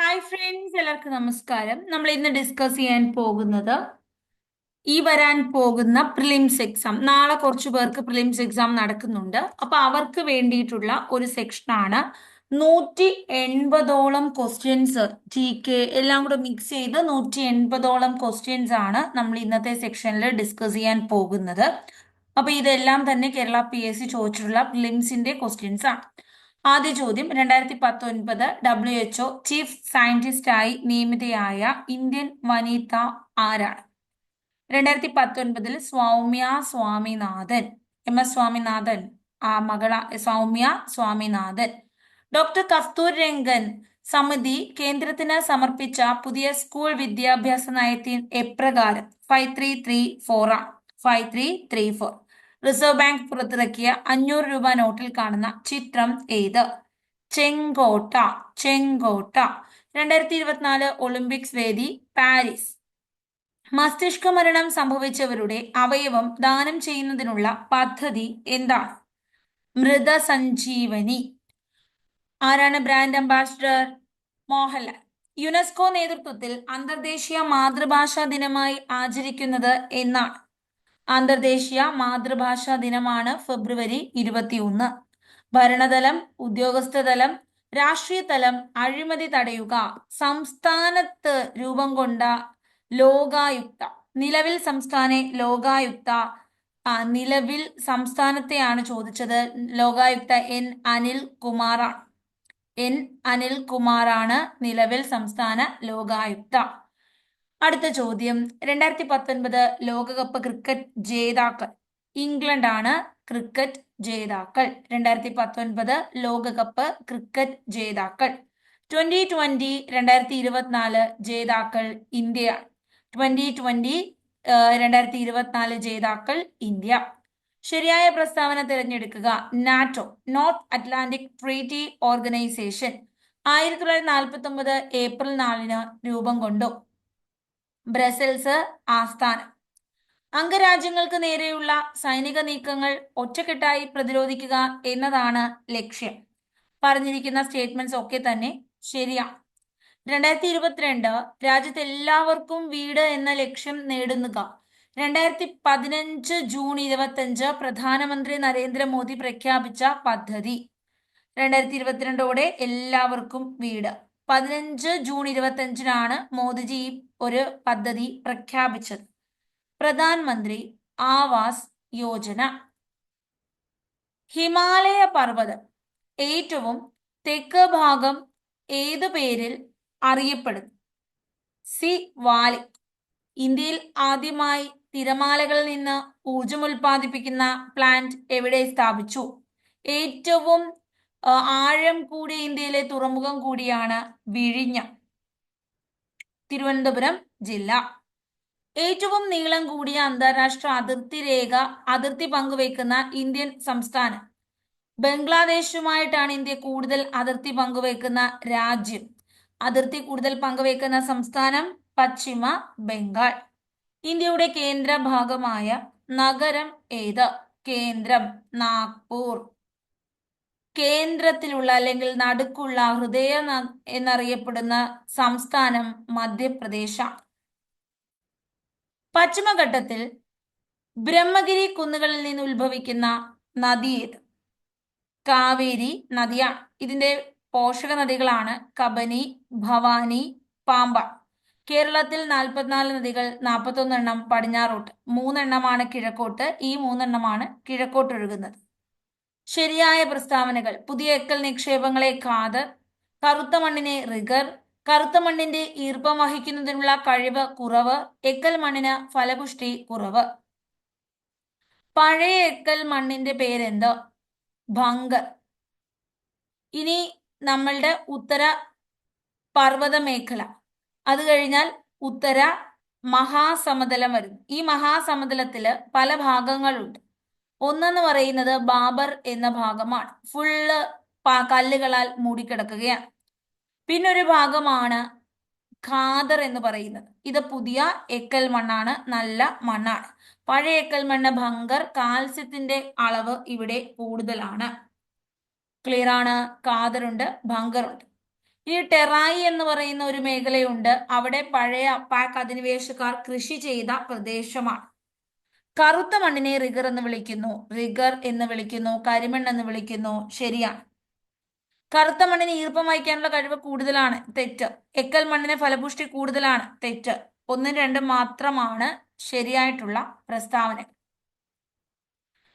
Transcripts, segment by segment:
Hi friends, എല്ലാവർക്കും നമസ്കാരം. നമ്മൾ ഇന്ന് ഡിസ്കസ് ചെയ്യാൻ പോകുന്നത് ഈ വരാൻ പോകുന്ന പ്രിലിംസ് എക്സാം. നാളെ കുറച്ചു പേർക്ക് പ്രിലിംസ് എക്സാം നടക്കുന്നുണ്ട്. അപ്പൊ അവർക്ക് വേണ്ടിയിട്ടുള്ള ഒരു സെക്ഷനാണ്. 180ഓളം ക്വസ്റ്റ്യൻസ്, GK എല്ലാം കൂടെ മിക്സ് ചെയ്ത് 180ഓളം ക്വസ്റ്റ്യൻസ് ആണ് നമ്മൾ ഇന്നത്തെ സെക്ഷനിൽ ഡിസ്കസ് ചെയ്യാൻ പോകുന്നത്. അപ്പൊ ഇതെല്ലാം തന്നെ കേരള PSC ചോദിച്ചിട്ടുള്ള പ്രിലിംസിന്റെ ക്വസ്റ്റ്യൻസ് ആണ്. ആദ്യ ചോദ്യം, 2019 WHO ചീഫ് സയന്റിസ്റ്റായി നിയമിതയായ ഇന്ത്യൻ വനിത ആരാണ്? 2019 സൗമ്യ സ്വാമിനാഥൻ. MS സ്വാമിനാഥൻ ആ മകള സൗമ്യ സ്വാമിനാഥൻ. ഡോക്ടർ കസ്തൂരിരംഗൻ സമിതി കേന്ദ്രത്തിന് സമർപ്പിച്ച പുതിയ സ്കൂൾ വിദ്യാഭ്യാസ നയത്തിൽ എപ്രകാരം? 5334 ആണ്. 5334. റിസർവ് ബാങ്ക് പുറത്തിറക്കിയ 500 രൂപ നോട്ടിൽ കാണുന്ന ചിത്രം ഏത്? ചെങ്കോട്ട. ചെങ്കോട്ട. 2024 ഒളിമ്പിക്സ് വേദി പാരീസ്. മസ്തിഷ്ക മരണം സംഭവിച്ചവരുടെ അവയവം ദാനം ചെയ്യുന്നതിനുള്ള പദ്ധതി എന്താണ്? മൃതസഞ്ജീവനി. ആരാണ് ബ്രാൻഡ് അംബാസിഡർ? മോഹൻലാൽ. യുനെസ്കോ നേതൃത്വത്തിൽ അന്തർദേശീയ മാതൃഭാഷാ ദിനമായി ആചരിക്കുന്നത് എന്നാണ്? അന്തർദേശീയ മാതൃഭാഷാ ദിനമാണ് ഫെബ്രുവരി 21. ഭരണതലം, ഉദ്യോഗസ്ഥതലം, രാഷ്ട്രീയ തലം അഴിമതി തടയുക. സംസ്ഥാനത്ത് രൂപം കൊണ്ട ലോകായുക്ത. നിലവിൽ ലോകായുക്ത നിലവിൽ സംസ്ഥാനത്തെയാണ് ചോദിച്ചത്. ലോകായുക്ത N. അനിൽകുമാറാണ് നിലവിൽ സംസ്ഥാന ലോകായുക്ത. അടുത്ത ചോദ്യം, 2019 ലോകകപ്പ് ക്രിക്കറ്റ് ജേതാക്കൾ. ഇംഗ്ലണ്ടാണ് ക്രിക്കറ്റ് ജേതാക്കൾ. 2019 ലോകകപ്പ് ക്രിക്കറ്റ് ജേതാക്കൾ. 2020 2024 ജേതാക്കൾ ഇന്ത്യയാണ്. 2024 ജേതാക്കൾ ഇന്ത്യ. ശരിയായ പ്രസ്താവന തിരഞ്ഞെടുക്കുക. NATO, north Atlantic treaty organisation 1949 April 4 രൂപം കൊണ്ടു. ബ്രസൽസ് ആസ്ഥാനം. അംഗരാജ്യങ്ങൾക്ക് നേരെയുള്ള സൈനിക നീക്കങ്ങൾ ഒറ്റക്കെട്ടായി പ്രതിരോധിക്കുക എന്നതാണ് ലക്ഷ്യം. പറഞ്ഞിരിക്കുന്ന സ്റ്റേറ്റ്മെന്റ്സ് ഒക്കെ തന്നെ ശരിയാണ്. 2022 രാജ്യത്ത് എല്ലാവർക്കും വീട് എന്ന ലക്ഷ്യം നേടുക. 2015 ജൂൺ 25 പ്രധാനമന്ത്രി നരേന്ദ്രമോദി പ്രഖ്യാപിച്ച പദ്ധതി. 2022 എല്ലാവർക്കും വീട്. 15 ജൂൺ 25 മോദിജി ഒരു പദ്ധതി പ്രഖ്യാപിച്ചത്. പ്രധാനമന്ത്രി ആവാസ് യോജന. ഹിമാലയ പർവ്വതം ഏറ്റവും തെക്ക് ഭാഗം ഏതു പേരിൽ അറിയപ്പെടുന്നു? സിവാലിക്. ഇന്ത്യയിൽ ആദ്യമായി തിരമാലകളിൽ നിന്ന് ഊർജം ഉൽപ്പാദിപ്പിക്കുന്ന പ്ലാന്റ് എവിടെ സ്ഥാപിച്ചു? ഏറ്റവും ആഴം കൂടിയ ഇന്ത്യയിലെ തുറമുഖം കൂടിയാണ് വിഴിഞ്ഞം, തിരുവനന്തപുരം ജില്ല. ഏറ്റവും നീളം കൂടിയ അന്താരാഷ്ട്ര അതിർത്തി പങ്കുവയ്ക്കുന്ന ഇന്ത്യൻ സംസ്ഥാനം. ബംഗ്ലാദേശുമായിട്ടാണ് ഇന്ത്യ കൂടുതൽ അതിർത്തി പങ്കുവയ്ക്കുന്ന രാജ്യം. അതിർത്തി കൂടുതൽ പങ്കുവയ്ക്കുന്ന സംസ്ഥാനം പശ്ചിമ ബംഗാൾ. ഇന്ത്യയുടെ കേന്ദ്ര ഭാഗമായ നഗരം ഏത്? കേന്ദ്രം നാഗ്പൂർ. കേന്ദ്രത്തിലുള്ള അല്ലെങ്കിൽ നടുക്കുള്ള ഹൃദയം എന്നറിയപ്പെടുന്ന സംസ്ഥാനം മധ്യപ്രദേശാണ്. പശ്ചിമഘട്ടത്തിൽ ബ്രഹ്മഗിരി കുന്നുകളിൽ നിന്ന് ഉത്ഭവിക്കുന്ന നദി ഏത്? കാവേരി നദിയാണ്. ഇതിന്റെ പോഷക നദികളാണ് കബനി, ഭവാനി, പാമ്പാർ. കേരളത്തിൽ 44 നദികൾ, 41 പടിഞ്ഞാറോട്ട്, 3 കിഴക്കോട്ട്. ഈ 3 കിഴക്കോട്ട് ഒഴുകുന്നത്. ശരിയായ പ്രസ്താവനകൾ. പുതിയ എക്കൽ നിക്ഷേപങ്ങളെ ഖാദർ, കറുത്ത മണ്ണിനെ റിഗർ, കറുത്ത മണ്ണിന്റെ ഈർപ്പം വഹിക്കുന്നതിനുള്ള കഴിവ് കുറവ്, എക്കൽ മണ്ണിന് ഫലപുഷ്ടി കുറവ്. പഴയ എക്കൽ മണ്ണിന്റെ പേരെന്ത്? ഭംഗർ. ഇനി നമ്മളുടെ ഉത്തര പർവ്വത മേഖല, അത് കഴിഞ്ഞാൽ ഉത്തര മഹാസമതലം വരുന്നു. ഈ മഹാസമതലത്തില് പല ഭാഗങ്ങളുണ്ട്. ഒന്നെന്ന് പറയുന്നത് ബാബർ എന്ന ഭാഗമാണ്. ഫുള്ള് കല്ലുകളാൽ മൂടിക്കിടക്കുകയാണ്. പിന്നൊരു ഭാഗമാണ് ഖാദർ എന്ന് പറയുന്നത്. ഇത് പുതിയ എക്കൽ മണ്ണാണ്, നല്ല മണ്ണാണ്. പഴയ എക്കൽ മണ്ണ് ഭംഗർ. കാൽസ്യത്തിന്റെ അളവ് ഇവിടെ കൂടുതലാണ്. ക്ലിയർ ആണ്. ഖാദറുണ്ട്, ഭംഗറുണ്ട്. ഈ ടെറായി എന്ന് പറയുന്ന ഒരു മേഖലയുണ്ട്. അവിടെ പഴയ പാക് അധിനിവേശക്കാർ കൃഷി ചെയ്ത പ്രദേശമാണ്. കറുത്ത മണ്ണിനെ റിഗർ എന്ന് വിളിക്കുന്നു, കരിമണ്ണ് എന്ന് വിളിക്കുന്നു. ശരിയാണ്. കറുത്ത മണ്ണിന് ഈർപ്പം വഹിക്കാനുള്ള കഴിവ് കൂടുതലാണ്. തെറ്റ്. എക്കൽ മണ്ണിന് ഫലപുഷ്ടി കൂടുതലാണ്. തെറ്റ്. 1, 2 മാത്രമാണ് ശരിയായിട്ടുള്ള പ്രസ്താവന.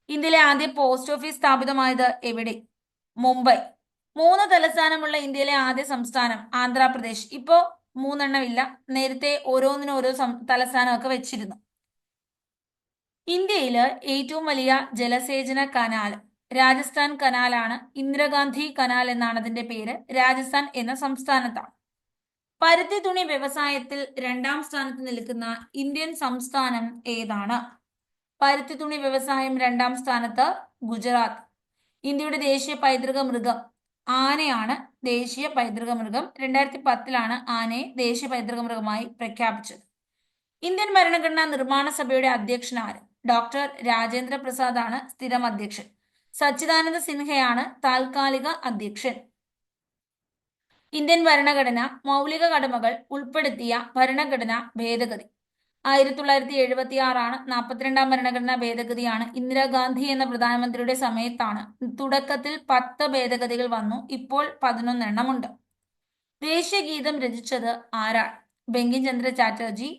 ഇന്ത്യയിലെ ആദ്യ പോസ്റ്റ് ഓഫീസ് സ്ഥാപിതമായത് എവിടെ? മുംബൈ. 3 തലസ്ഥാനമുള്ള ഇന്ത്യയിലെ ആദ്യ സംസ്ഥാനം ആന്ധ്രാപ്രദേശ്. ഇപ്പോ 3 ഇല്ല, നേരത്തെ ഓരോന്നിനും ഓരോ തലസ്ഥാനമൊക്കെ വെച്ചിരുന്നു. ഇന്ത്യയില് ഏറ്റവും വലിയ ജലസേചന കനാൽ രാജസ്ഥാൻ കനാലാണ്. ഇന്ദിരാഗാന്ധി കനാൽ എന്നാണ് അതിന്റെ പേര്. രാജസ്ഥാൻ എന്ന സംസ്ഥാനത്താണ്. പരുത്തി തുണി വ്യവസായത്തിൽ 2ാം സ്ഥാനത്ത് നിൽക്കുന്ന ഇന്ത്യൻ സംസ്ഥാനം ഏതാണ്? പരുത്തി തുണി വ്യവസായം 2ാം സ്ഥാനത്ത് ഗുജറാത്ത്. ഇന്ത്യയുടെ ദേശീയ പൈതൃക മൃഗം ആനയാണ്. ദേശീയ പൈതൃക മൃഗം 2010 ആനയെ ദേശീയ പൈതൃക മൃഗമായി പ്രഖ്യാപിച്ചത്. ഇന്ത്യൻ ഭരണഘടനാ നിർമ്മാണ സഭയുടെ അധ്യക്ഷൻ ആര്? ഡോക്ടർ രാജേന്ദ്ര പ്രസാദ് ആണ് സ്ഥിരം അധ്യക്ഷൻ. സച്ചിദാനന്ദ സിൻഹയാണ് താൽക്കാലിക അധ്യക്ഷൻ. ഇന്ത്യൻ ഭരണഘടന മൗലിക കടമകൾ ഉൾപ്പെടുത്തിയ ഭരണഘടനാ ഭേദഗതി 1976 42ാം ഭരണഘടനാ ഭേദഗതിയാണ്. ഇന്ദിരാഗാന്ധി എന്ന പ്രധാനമന്ത്രിയുടെ സമയത്താണ്. തുടക്കത്തിൽ 10 ഭേദഗതികൾ വന്നു, ഇപ്പോൾ 11 ഉണ്ട്. ദേശീയ ഗീതം രചിച്ചത് ആരാണ്? ബങ്കിം ചന്ദ്ര ചാറ്റർജി.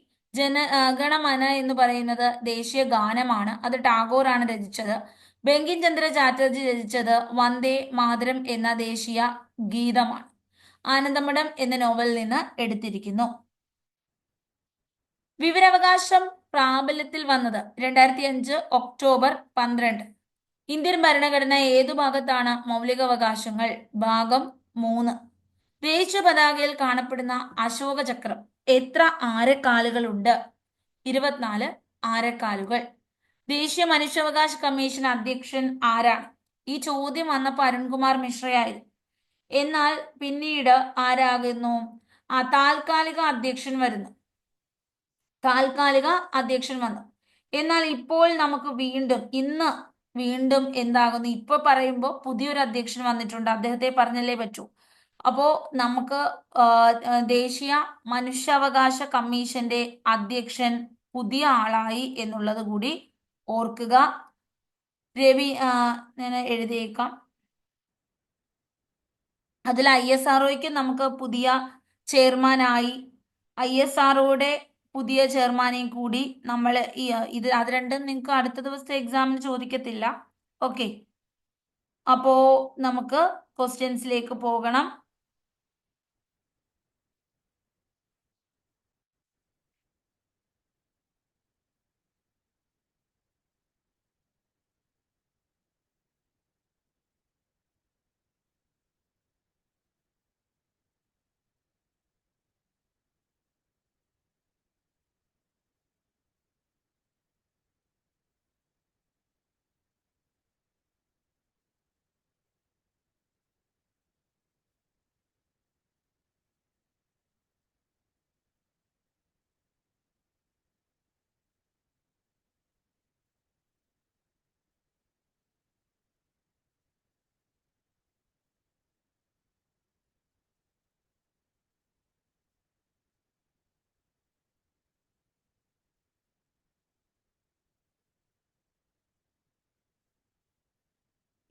ഗണമന എന്ന് പറയുന്നത് ദേശീയ ഗാനമാണ്. അത് ടാഗോറാണ് രചിച്ചത്. ബങ്കിം ചന്ദ്ര ചാറ്റർജി രചിച്ചത് വന്ദേ മാതരം എന്ന ദേശീയ ഗീതമാണ്. ആനന്ദമഠം എന്ന നോവലിൽ നിന്ന് എടുത്തിരിക്കുന്നു. വിവരാവകാശം പ്രാബല്യത്തിൽ വന്നത് 2005 ഒക്ടോബർ 12. ഇന്ത്യൻ ഭരണഘടന ഏതു ഭാഗത്താണ്? മൗലികാവകാശങ്ങൾ ഭാഗം 3. ദേശീയ പതാകയിൽ കാണപ്പെടുന്ന അശോക ചക്രം എത്ര ആരക്കാലുകളുണ്ട്? 24 ആരക്കാലുകൾ. ദേശീയ മനുഷ്യാവകാശ കമ്മീഷൻ അധ്യക്ഷൻ ആരാണ്? ഈ ചോദ്യം വന്നപ്പോൾ അരുൺകുമാർ മിശ്രയായിരുന്നു. എന്നാൽ പിന്നീട് ആരാകുന്നു? താൽക്കാലിക അധ്യക്ഷൻ വരുന്നു. താൽക്കാലിക അധ്യക്ഷൻ വന്നു. എന്നാൽ ഇപ്പോൾ നമുക്ക് വീണ്ടും എന്താകുന്നു? ഇപ്പൊ പറയുമ്പോൾ പുതിയൊരു അധ്യക്ഷൻ വന്നിട്ടുണ്ട്. അദ്ദേഹത്തെ പറഞ്ഞല്ലേ പറ്റൂ. അപ്പോ നമുക്ക് ദേശീയ മനുഷ്യാവകാശ കമ്മീഷന്റെ അധ്യക്ഷൻ പുതിയ ആളായി എന്നുള്ളത് കൂടി ഓർക്കുക. രവി ഞാൻ എഴുതിയേക്കാം. അതിൽ ISROയ്ക്ക് നമുക്ക് പുതിയ ചെയർമാനായി ISROയുടെ പുതിയ ചെയർമാനെയും കൂടി നമ്മൾ അത് രണ്ടും നിങ്ങൾക്ക് അടുത്ത ദിവസത്തെ എക്സാമിന് ചോദിക്കത്തില്ല. ഓക്കെ, അപ്പോ നമുക്ക് ക്വസ്റ്റ്യൻസിലേക്ക് പോകണം.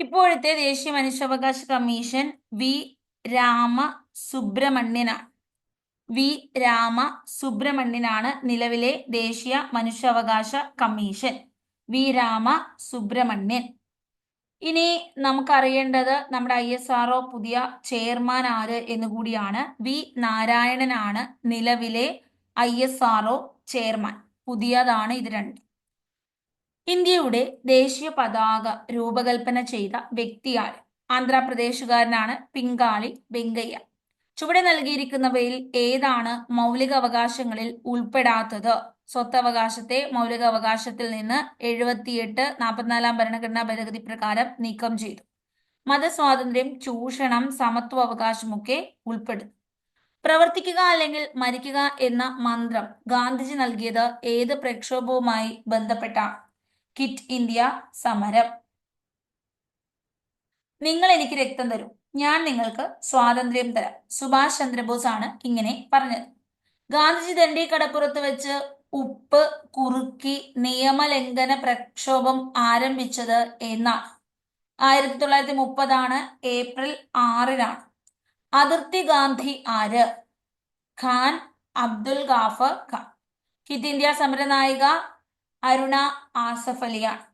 ഇപ്പോഴത്തെ ദേശീയ മനുഷ്യാവകാശ കമ്മീഷൻ വി രാമസുബ്രഹ്മണ്യനാണ്. വി രാമസുബ്രഹ്മണ്യനാണ് നിലവിലെ ദേശീയ മനുഷ്യാവകാശ കമ്മീഷൻ. വി രാമസുബ്രഹ്മണ്യൻ. ഇനി നമുക്കറിയേണ്ടത് നമ്മുടെ ISRO പുതിയ ചെയർമാൻ ആര് എന്നുകൂടിയാണ്. വി നാരായണനാണ് നിലവിലെ ISRO ചെയർമാൻ. പുതിയതാണ് ഇത് രണ്ട്. ഇന്ത്യയുടെ ദേശീയ പതാക രൂപകൽപ്പന ചെയ്ത വ്യക്തിയാര്? ആന്ധ്രാപ്രദേശുകാരനാണ് പിങ്കാളി വെങ്കയ്യ. ചുവടെ നൽകിയിരിക്കുന്നവയിൽ ഏതാണ് മൗലിക അവകാശങ്ങളിൽ ഉൾപ്പെടാത്തത്? സ്വത്തവകാശത്തെ മൗലിക അവകാശത്തിൽ നിന്ന് 78 44ാം ഭരണഘടനാ ഭേദഗതി പ്രകാരം നീക്കം ചെയ്തു. മതസ്വാതന്ത്ര്യം, ചൂഷണം, സമത്വ അവകാശമൊക്കെ ഉൾപ്പെടുന്നു. പ്രവർത്തിക്കുക അല്ലെങ്കിൽ മരിക്കുക എന്ന മന്ത്രം ഗാന്ധിജി നൽകിയത് ഏത് പ്രക്ഷോഭവുമായി ബന്ധപ്പെട്ടാണ്? ക്വിറ്റ് ഇന്ത്യ സമരം. നിങ്ങൾ എനിക്ക് രക്തം തരൂ. ഞാൻ നിങ്ങൾക്ക് സ്വാതന്ത്ര്യം തരാം. സുഭാഷ് ചന്ദ്രബോസ് ആണ് ഇങ്ങനെ പറഞ്ഞത്. ഗാന്ധിജി ദണ്ഡി കടപ്പുറത്ത് വെച്ച് ഉപ്പ് കുറുക്കി നിയമലംഘന പ്രക്ഷോഭം ആരംഭിച്ചത് എന്നാണ്? 1930 ഏപ്രിൽ 6 അതിർത്തി ഗാന്ധി ആര്? ഖാൻ അബ്ദുൽ ഗാഫർ ഖാൻ. ക്വിറ്റ് ഇന്ത്യ സമര നായിക അരുണ ആസഫ് അലിയാണ്.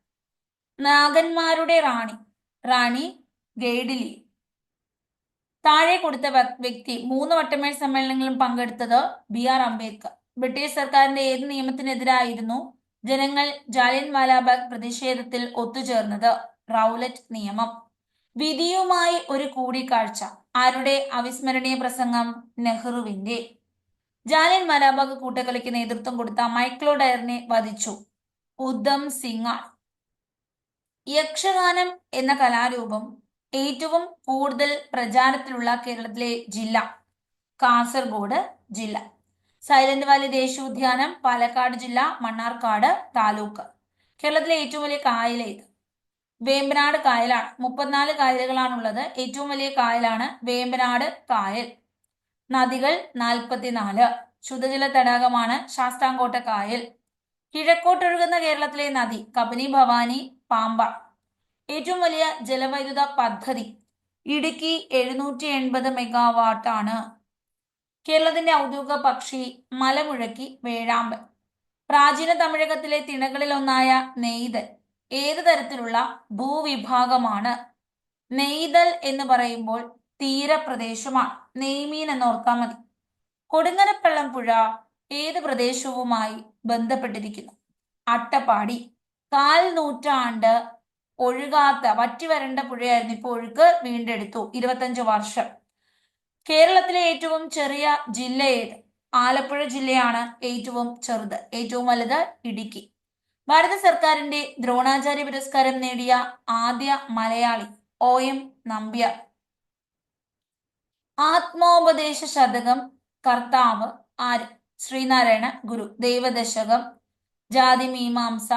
നാഗന്മാരുടെ റാണി റാണി ഗൈഡിലി. താഴെ കൊടുത്ത വ്യക്തി 3 വട്ടമേൽ സമ്മേളനങ്ങളിലും പങ്കെടുത്തത് BR അംബേദ്കർ. ബ്രിട്ടീഷ് സർക്കാരിന്റെ ഏത് നിയമത്തിനെതിരായിരുന്നു ജനങ്ങൾ ജാലിയൻ വാലാബാഗ് പ്രതിഷേധത്തിൽ ഒത്തുചേർന്നത്? റൗലറ്റ് നിയമം. വിധിയുമായി ഒരു കൂടിക്കാഴ്ച ആരുടെ അവിസ്മരണീയ പ്രസംഗം? നെഹ്റുവിന്റെ. ജാലിയൻ വാലാബാഗ് കൂട്ടക്കൊലയ്ക്ക് നേതൃത്വം കൊടുത്ത മൈക്ലോ ഡയറിനെ വധിച്ചു ഉദ്ധം സിംഗ് ആണ്. യക്ഷഗാനം എന്ന കലാരൂപം ഏറ്റവും കൂടുതൽ പ്രചാരത്തിലുള്ള കേരളത്തിലെ ജില്ല? കാസർഗോഡ് ജില്ല. സൈലന്റ് വാലി ദേശീയോദ്യാനം പാലക്കാട് ജില്ല, മണ്ണാർക്കാട് താലൂക്ക്. കേരളത്തിലെ ഏറ്റവും വലിയ കായൽ ഏത്? വേമ്പനാട് കായലാണ്. 34 കായലുകളാണുള്ളത്. ഏറ്റവും വലിയ കായലാണ് വേമ്പനാട് കായൽ. നദികൾ 44. ശുദ്ധജല തടാകമാണ് ശാസ്താംകോട്ട കായൽ. കിഴക്കോട്ടൊഴുകുന്ന കേരളത്തിലെ നദി? കബനി, ഭവാനി, പാമ്പാർ. ഏറ്റവും വലിയ ജലവൈദ്യുത പദ്ധതി? ഇടുക്കി 780 മെഗാവാട്ട് ആണ്. കേരളത്തിന്റെ ഔദ്യോഗിക പക്ഷി? മലമുഴക്കി വേഴാമ്പൽ. പ്രാചീന തമിഴകത്തിലെ തിണകളിൽ ഒന്നായ നെയ്തൽ ഏത് തരത്തിലുള്ള ഭൂവിഭാഗമാണ്? നെയ്തൽ എന്ന് പറയുമ്പോൾ തീരപ്രദേശമാണ്. നെയ്മീൻ എന്നോർത്താൽ മതി. കൊടുങ്ങനപ്പള്ളം പുഴ ഏത് പ്രദേശവുമായി ബന്ധപ്പെട്ടിരിക്കുന്നു? അട്ടപ്പാടി. 4 നൂറ്റാണ്ട് ഒഴുകാത്ത വറ്റിവരണ്ട പുഴയായിരുന്നു. ഇപ്പോൾ ഒഴുക്ക് വീണ്ടെടുത്തു. 25 വർഷം. കേരളത്തിലെ ഏറ്റവും ചെറിയ ജില്ല ഏത്? ആലപ്പുഴ ജില്ലയാണ് ഏറ്റവും ചെറുത്. ഏറ്റവും വലുത് ഇടുക്കി. ഭാരത സർക്കാരിന്റെ ദ്രോണാചാര്യ പുരസ്കാരം നേടിയ ആദ്യ മലയാളി? OM നമ്പ്യാർ. ആത്മോപദേശ ശതകം കർത്താവ് ആര്? ശ്രീനാരായണ ഗുരു. ദൈവദശകം, ജാതി മീമാംസ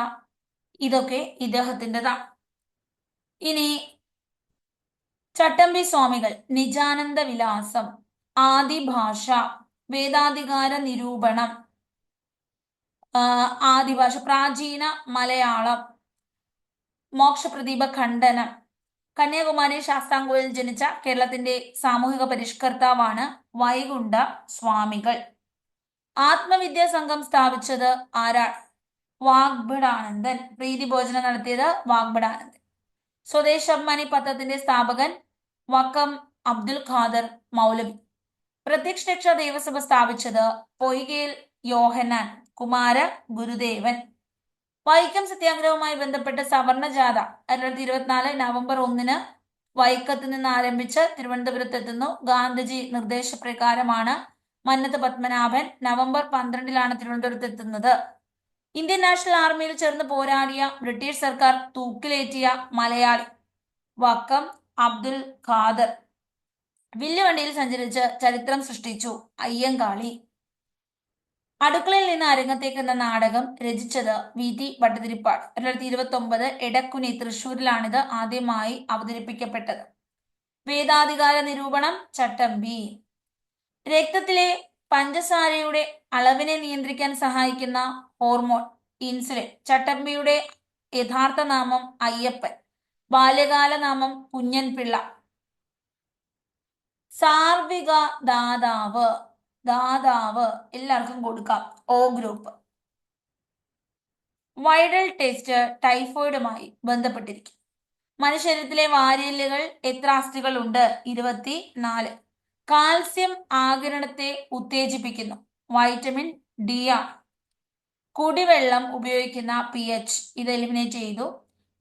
ഇതൊക്കെ ഇദ്ദേഹത്തിൻ്റെതാണ്. ഇനി ചട്ടമ്പി സ്വാമികൾ, നിജാനന്ദ വിലാസം, ആദിഭാഷ, വേദാധികാര നിരൂപണം, ആദിഭാഷ, പ്രാചീന മലയാളം, മോക്ഷപ്രദീപ ഖണ്ഡനം. കന്യാകുമാരി ശാസ്താംകോയിൽ ജനിച്ച കേരളത്തിന്റെ സാമൂഹിക പരിഷ്കർത്താവാണ് വൈകുണ്ഠ സ്വാമികൾ. ആത്മവിദ്യാ സംഘം സ്ഥാപിച്ചത് ആരാണ്? വാഗ്ഭടാനന്ദൻ. പ്രീതി ഭോജനം നടത്തിയത് വാഗ്ഭടാനന്ദൻ. സ്വദേശാഭിമാനി പത്രത്തിന്റെ സ്ഥാപകൻ വക്കം അബ്ദുൽ ഖാദർ മൗലവി. പ്രത്യക്ഷ രക്ഷാ ദേവസഭ സ്ഥാപിച്ചത് പൊയ്കയിൽ യോഹന്നാൻ കുമാര ഗുരുദേവൻ. വൈക്കം സത്യാഗ്രഹവുമായി ബന്ധപ്പെട്ട സവർണ ജാഥ 2024 നവംബർ 1 വൈക്കത്ത് നിന്ന് ആരംഭിച്ച് തിരുവനന്തപുരത്ത് എത്തുന്നു. ഗാന്ധിജി നിർദ്ദേശപ്രകാരമാണ് മന്നത്ത് പത്മനാഭൻ നവംബർ 12 തിരുവനന്തപുരത്ത് എത്തുന്നത്. ഇന്ത്യൻ നാഷണൽ ആർമിയിൽ ചേർന്ന് പോരാടിയ ബ്രിട്ടീഷ് സർക്കാർ തൂക്കിലേറ്റിയ മലയാളി? വക്കം അബ്ദുൽ ഖാദർ. വില്ലുവണ്ടിയിൽ സഞ്ചരിച്ച് ചരിത്രം സൃഷ്ടിച്ചു അയ്യങ്കാളി. അടുക്കളയിൽ നിന്ന് അരങ്ങത്തേക്ക് എന്ന നാടകം രചിച്ചത് VT ഭട്ടതിരിപ്പാട്. 2029 എടക്കുനി തൃശൂരിലാണിത് ആദ്യമായി അവതരിപ്പിക്കപ്പെട്ടത്. വേദാധികാര നിരൂപണം ചട്ടമ്പി. രക്തത്തിലെ പഞ്ചസാരയുടെ അളവിനെ നിയന്ത്രിക്കാൻ സഹായിക്കുന്ന ഹോർമോൺ ഇൻസുലിൻ. ചട്ടമ്പിയുടെ യഥാർത്ഥ നാമം അയ്യപ്പൻ. ബാല്യകാല നാമം കുഞ്ഞൻപിള്ള. സാർവിക ദാതാവ് എല്ലാവർക്കും കൊടുക്കാം. O group. വൈറൽ ടെസ്റ്റ് ടൈഫോയിഡുമായി ബന്ധപ്പെട്ടിരിക്കും. മനുഷ്യരത്തിലെ വാരിയല്ലുകൾ എത്ര അസ്ഥികൾ ഉണ്ട്? 24. കാൽസ്യം ആഗിരണത്തെ ഉത്തേജിപ്പിക്കുന്നു. വൈറ്റമിൻ D ആണ്. കുടിവെള്ളം ഉപയോഗിക്കുന്ന pH ഇത് എലിമിനേറ്റ് ചെയ്തു.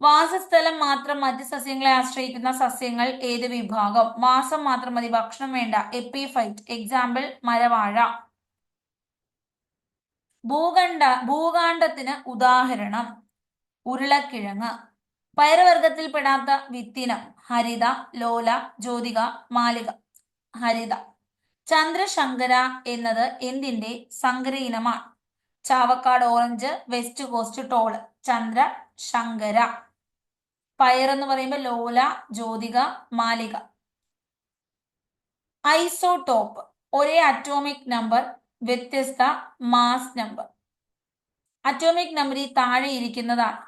വാസസ്ഥലം മാത്രം മറ്റ് സസ്യങ്ങളെ ആശ്രയിക്കുന്ന സസ്യങ്ങൾ ഏത് വിഭാഗം? വാസം മാത്രം മതി, ഭക്ഷണം വേണ്ട. എപ്പിഫൈറ്റ്. എക്സാമ്പിൾ മരവാഴ. ഭൂകാണ്ഡത്തിന് ഉദാഹരണം ഉരുളക്കിഴങ്ങ്. പയറുവർഗത്തിൽ പെടാത്ത വിത്തിനം ഹരിത, ലോല, ജ്യോതിക, മാലിക. ഹരിത. ചന്ദ്രശങ്കര എന്നത് എന്തിന്റെ സങ്കര ഇനമാണ്? Chavakkad orange, west coast tall. Chandrashankara. പയർ എന്ന് പറയുമ്പോൾ ലോല, ജ്യോതിക, മാലിക. ഐസോടോപ്പ് ഒരേ അറ്റോമിക് നമ്പർ, വ്യത്യസ്ത മാസ് നമ്പർ. അറ്റോമിക് നമ്പർ ഈ താഴെ ഇരിക്കുന്നതാണ്.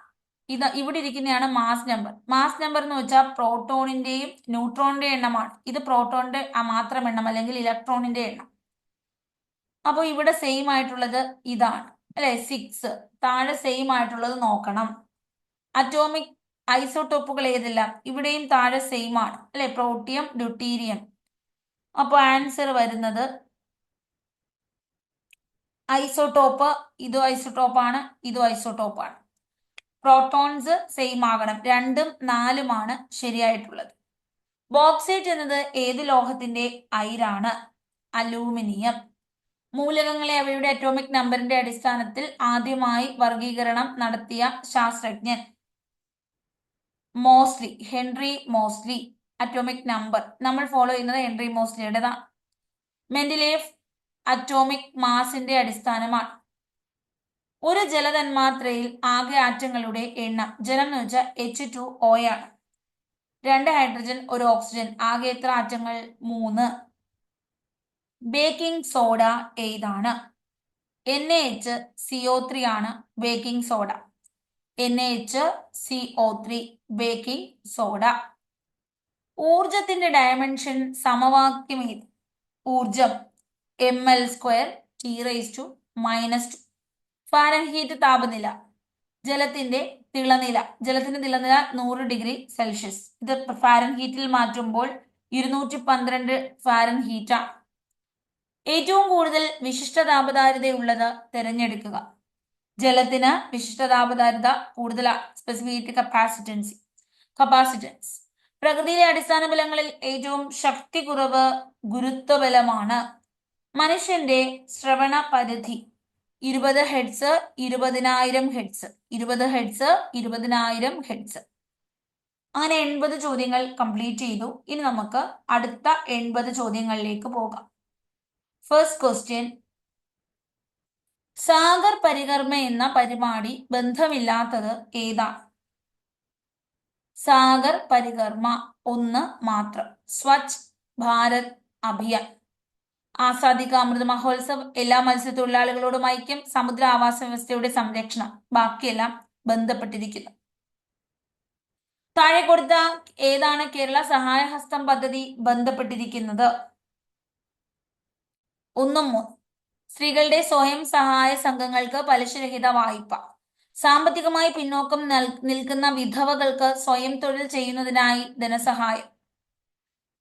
ഇവിടെ ഇരിക്കുന്നതാണ് മാസ് നമ്പർ. മാസ് നമ്പർ എന്ന് വെച്ചാൽ പ്രോട്ടോണിന്റെയും ന്യൂട്രോണിന്റെയും എണ്ണമാണ്. ഇത് പ്രോട്ടോണിന്റെ മാത്രം എണ്ണം അല്ലെങ്കിൽ ഇലക്ട്രോണിന്റെ എണ്ണം. അപ്പോൾ ഇവിടെ സെയിം ആയിട്ടുള്ളത് ഇതാണ് അല്ലെ, 6. താഴെ സെയിം ആയിട്ടുള്ളത് നോക്കണം. അറ്റോമിക് ഐസോടോപ്പുകൾ ഏതെല്ലാം? ഇവിടെയും താഴെ സെയിം ആണ് അല്ലെ, പ്രോട്ടിയം, ഡ്യൂട്ടീരിയം. അപ്പോൾ ആൻസർ വരുന്നത് ഐസോടോപ്പ്, ഇതും ഐസോടോപ്പാണ്, ഇതും ഐസോടോപ്പാണ്. പ്രോട്ടോൺസ് സെയിം ആകണം, 2ഉം 4ഉമാണ് ശരിയായിട്ടുള്ളത്. ബോക്സൈറ്റ് എന്നത് ഏത് ലോഹത്തിന്റെ അയിരാണ്? അലൂമിനിയം. മൂലകങ്ങളെ അവയുടെ അറ്റോമിക് നമ്പറിന്റെ അടിസ്ഥാനത്തിൽ ആദ്യമായി വർഗീകരണം നടത്തിയ ശാസ്ത്രജ്ഞൻ? Moseley, Henry Moseley. Atomic number നമ്മൾ ഫോളോ ചെയ്യുന്നത് ഹെൻറി മോസ്ലിയുടേതാണ്. മെൻഡലേഫ് അറ്റോമിക് മാസിന്റെ അടിസ്ഥാനമാണ്. ഒരു ജലതന്മാത്രയിൽ ആകെ ആറ്റങ്ങളുടെ എണ്ണം? ജലം എന്ന് വെച്ചാൽ H2O ആണ്. 2 ഹൈഡ്രജൻ, 1 ഓക്സിജൻ. ആകെ എത്ര ആറ്റങ്ങൾ? 3. ബേക്കിംഗ് സോഡ ഏതാണ്? NaHCO3 ആണ് baking soda. NaHCO3 baking soda. ഊർജത്തിന്റെ ഡയമെൻഷൻ സമവാക്യം ഏത്? ഊർജം ml² T⁻². ഫാരൻഹീറ്റ് താപനില. ജലത്തിന്റെ തിളനില. 100 ഡിഗ്രി സെൽഷ്യസ്. ഇത് ഫാരൻഹീറ്റിൽ മാറ്റുമ്പോൾ 212 ഫാരൻഹീറ്റ് ആണ്. ഏറ്റവും കൂടുതൽ വിശിഷ്ട താപധാരിതയുള്ളത് തിരഞ്ഞെടുക്കുക. ജലത്തിന് വിശിഷ്ട താപധാരിത കൂടുതലാണ്, സ്പെസിഫിക് കപ്പാസിറ്റൻസ്. പ്രകൃതിയിലെ അടിസ്ഥാന ബലങ്ങളിൽ ഏറ്റവും ശക്തി കുറവ് ഗുരുത്വബലമാണ്. മനുഷ്യന്റെ ശ്രവണ പരിധി 20 ഹെഡ്സ്, 20,000 ഹെഡ്സ്. 20 heads, 20,000 heads. അങ്ങനെ 80 ചോദ്യങ്ങൾ കംപ്ലീറ്റ് ചെയ്തു. ഇനി നമുക്ക് അടുത്ത 80 ചോദ്യങ്ങളിലേക്ക് പോകാം. ഫസ്റ്റ് ക്വസ്റ്റ്യൻ, സാഗർ പരികർമ്മ എന്ന പരിപാടി ബന്ധമില്ലാത്തത് ഏതാണ്? സാഗർ പരികർമ്മ 1 മാത്രം. സ്വച്ഛ് ഭാരത് അഭിയാൻ. ആസാദി കാ അമൃത് മഹോത്സവ്, എല്ലാ മത്സ്യത്തൊഴിലാളികളോടും ഐക്യം, സമുദ്ര ആവാസ വ്യവസ്ഥയുടെ സംരക്ഷണം. ബാക്കിയെല്ലാം ബന്ധപ്പെട്ടിരിക്കുന്നു. താഴെ കൊടുത്ത ഏതാണ് കേരള സഹായഹസ്തം പദ്ധതി ബന്ധപ്പെട്ടിരിക്കുന്നത്? 1, 3. സ്ത്രീകളുടെ സ്വയം സഹായ സംഘങ്ങൾക്ക് പലിശരഹിത വായ്പ. സാമ്പത്തികമായി പിന്നോക്കം നിൽക്കുന്ന വിധവകൾക്ക് സ്വയം തൊഴിൽ ചെയ്യുന്നതിനായി ധനസഹായം.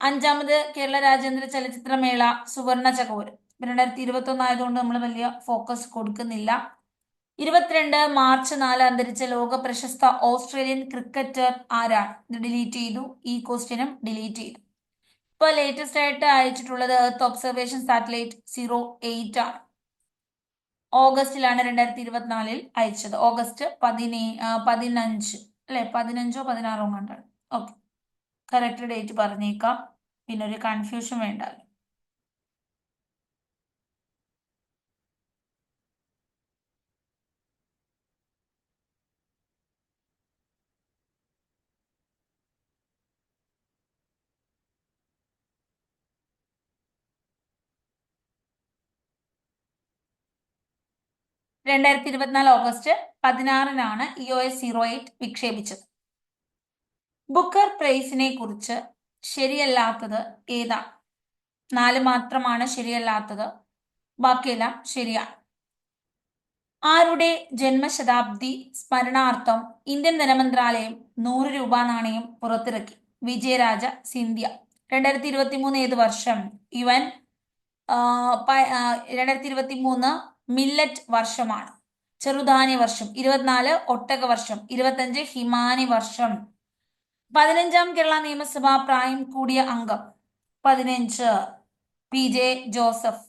5ാമത് കേരള രാജ്യാന്തര ചലച്ചിത്രമേള സുവർണ ചകോരം. 2021 ആയതുകൊണ്ട് നമ്മൾ വലിയ ഫോക്കസ് കൊടുക്കുന്നില്ല. 22 മാർച്ച് 4 അന്തരിച്ച ലോക പ്രശസ്ത ഓസ്ട്രേലിയൻ ക്രിക്കറ്റർ ആരാണ്? ഇത് ഡിലീറ്റ് ചെയ്തു. ഈ ക്വസ്റ്റ്യനും ഡിലീറ്റ് ചെയ്തു. ഇപ്പൊ ലേറ്റസ്റ്റ് ആയിട്ട് അയച്ചിട്ടുള്ളത് എർത്ത് ഒബ്സർവേഷൻ സാറ്റലൈറ്റ് 08 ആണ്. ഓഗസ്റ്റിലാണ് 2024 അയച്ചത്. ഓഗസ്റ്റ് 15 അല്ലെ, 15ഓ 16ഓ കണ്ടാണ്. ഓക്കെ, കറക്റ്റ് ഡേറ്റ് പറഞ്ഞേക്കാം, പിന്നെ ഒരു കൺഫ്യൂഷൻ വേണ്ട. August 16 EOS-08 വിക്ഷേപിച്ചത്. ബുക്കർ പ്രൈസിനെ കുറിച്ച് ശരിയല്ലാത്തത് ഏതാ? 4 മാത്രമാണ് ശരിയല്ലാത്തത്, ബാക്കിയെല്ലാം ശരിയാണ്. ആരുടെ ജന്മശതാബ്ദി സ്മരണാർത്ഥം ഇന്ത്യൻ ധനമന്ത്രാലയം 100 രൂപ നാണയം പുറത്തിറക്കി? വിജയരാജ സിന്ധ്യ. 2023 ഏത് വർഷം? UN 2023 മില്ലറ്റ് വർഷമാണ്, ചെറുധാന്യ വർഷം. 24 ഒട്ടക വർഷം. 25 ഹിമാനി വർഷം. 15ാം കേരള നിയമസഭ പ്രായം കൂടിയ അംഗം? 15 PJ ജോസഫ്.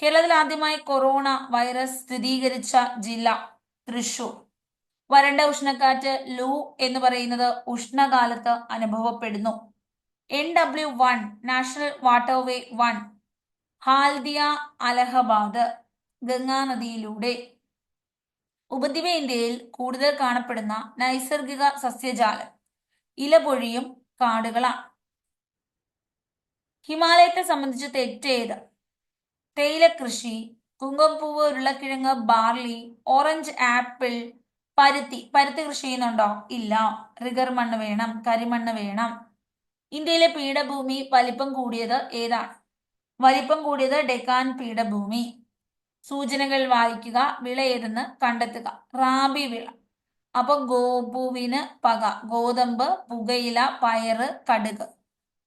കേരളത്തിൽ ആദ്യമായി കൊറോണ വൈറസ് സ്ഥിരീകരിച്ച ജില്ല? തൃശൂർ. വരണ്ട ഉഷ്ണക്കാറ്റ് ലൂ എന്ന് പറയുന്നത് ഉഷ്ണകാലത്ത് അനുഭവപ്പെടുന്നു. NW1 national waterway 1 Haldia Allahabad ഗംഗാനദിയിലൂടെ. ഉപദ്വീപേന്ത്യയിൽ കൂടുതൽ കാണപ്പെടുന്ന നൈസർഗിക സസ്യജാലം? ഇലപൊഴിയും കാടുകളാണ്. ഹിമാലയത്തെ സംബന്ധിച്ച് തെറ്റേത്? തേയില കൃഷി, കുങ്കുമപ്പൂവ്, ഉരുളക്കിഴങ്ങ്, ബാർലി, ഓറഞ്ച്, ആപ്പിൾ, പരുത്തി. പരുത്തി കൃഷി ചെയ്യുന്നുണ്ടോ? ഇല്ല. റിഗർ മണ്ണ് വേണം, കരിമണ്ണ് വേണം. ഇന്ത്യയിലെ പീഠഭൂമി വലിപ്പം കൂടിയത് ഏതാണ്? വലിപ്പം കൂടിയത് ഡെക്കാൻ പീഠഭൂമി. സൂചനകൾ വായിക്കുക. വിള ഏതെന്ന് കണ്ടെത്തുക. റാബി വിള. അപ്പൊ ഗോപൂവിന് പക. ഗോതമ്പ്, പുകയില, പയറ്, കടുക്.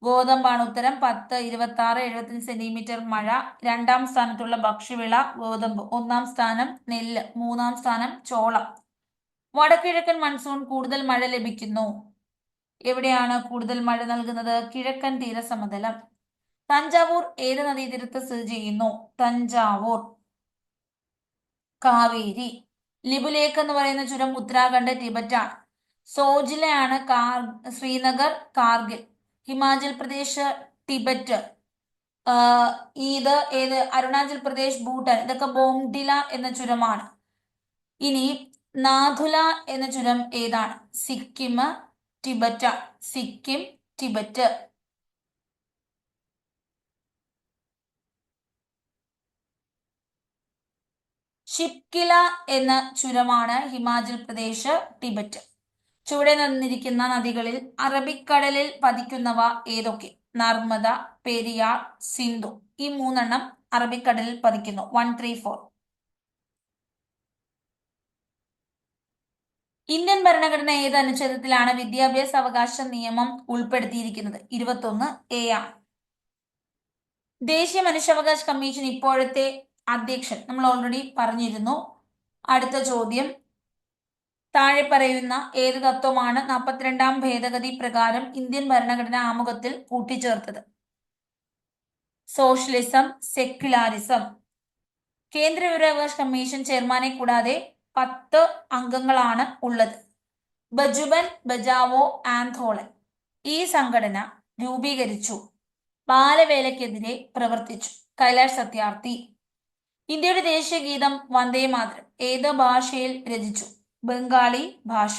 ഗോതമ്പാണ് ഉത്തരം. 10, 26, 75 സെന്റിമീറ്റർ മഴ. രണ്ടാം സ്ഥാനത്തുള്ള ഭക്ഷ്യവിള ഗോതമ്പ്. ഒന്നാം സ്ഥാനം നെല്ല്. മൂന്നാം സ്ഥാനം ചോളം. വടക്കിഴക്കൻ മൺസൂൺ കൂടുതൽ മഴ ലഭിക്കുന്നു. എവിടെയാണ് കൂടുതൽ മഴ നൽകുന്നത്? കിഴക്കൻ തീരസമതലം. തഞ്ചാവൂർ ഏത് നദീതീരത്ത് സ്ഥിതി ചെയ്യുന്നു? തഞ്ചാവൂർ. കാവേരി. ലിബുലേക്ക് എന്ന് പറയുന്ന ചുരം ഉത്തരാഖണ്ഡ്, ടിബറ്റ് ആണ്. സോജിലയാണ് ശ്രീനഗർ, കാർഗിൽ. ഹിമാചൽ പ്രദേശ്, ടിബറ്റ്. ഇത് ഏത്? അരുണാചൽ പ്രദേശ്, ഭൂട്ടാൻ. ഇതൊക്കെ ബോംഡില എന്ന ചുരമാണ്. ഇനി നാഥുല എന്ന ചുരം ഏതാണ്? സിക്കിം, ടിബറ്റ്. സിക്കിം, ടിബറ്റ്. ഷിപ്കില എന്ന ചുരമാണ് ഹിമാചൽ പ്രദേശ്, ടിബറ്റ്. ചുവടെ നിന്നിരിക്കുന്ന നദികളിൽ അറബിക്കടലിൽ പതിക്കുന്നവ ഏതൊക്കെ? നർമ്മദ, പെരിയാർ, സിന്ധു. ഈ മൂന്നെണ്ണം അറബിക്കടലിൽ പതിക്കുന്നു. 1, 3, 4. ഇന്ത്യൻ ഭരണഘടന ഏത് അനുച്ഛേദത്തിലാണ് വിദ്യാഭ്യാസ അവകാശ നിയമം ഉൾപ്പെടുത്തിയിരിക്കുന്നത്? 21A ആണ്. ദേശീയ മനുഷ്യാവകാശ കമ്മീഷൻ ഇപ്പോഴത്തെ അധ്യക്ഷൻ നമ്മൾ ഓൾറെഡി പറഞ്ഞിരുന്നു. അടുത്ത ചോദ്യം, താഴെ പറയുന്ന ഏത് തത്വമാണ് 42ാം ഭേദഗതി പ്രകാരം ഇന്ത്യൻ ഭരണഘടന ആമുഖത്തിൽ കൂട്ടിച്ചേർത്തത്? Socialism, secularism. കേന്ദ്ര വിവരാവകാശ കമ്മീഷൻ ചെയർമാനെ കൂടാതെ 10 അംഗങ്ങളാണ് ഉള്ളത്. ബജുബൻ ബജാവോ ആന്തോളൻ. ഈ സംഘടന രൂപീകരിച്ചു. ബാലവേലയ്ക്കെതിരെ പ്രവർത്തിച്ചു. കൈലാഷ് സത്യാർത്ഥി. ഇന്ത്യയുടെ ദേശീയ ഗീതം വന്ദേ മാതരം ഏത് ഭാഷയിൽ രചിച്ചു? ബംഗാളി ഭാഷ.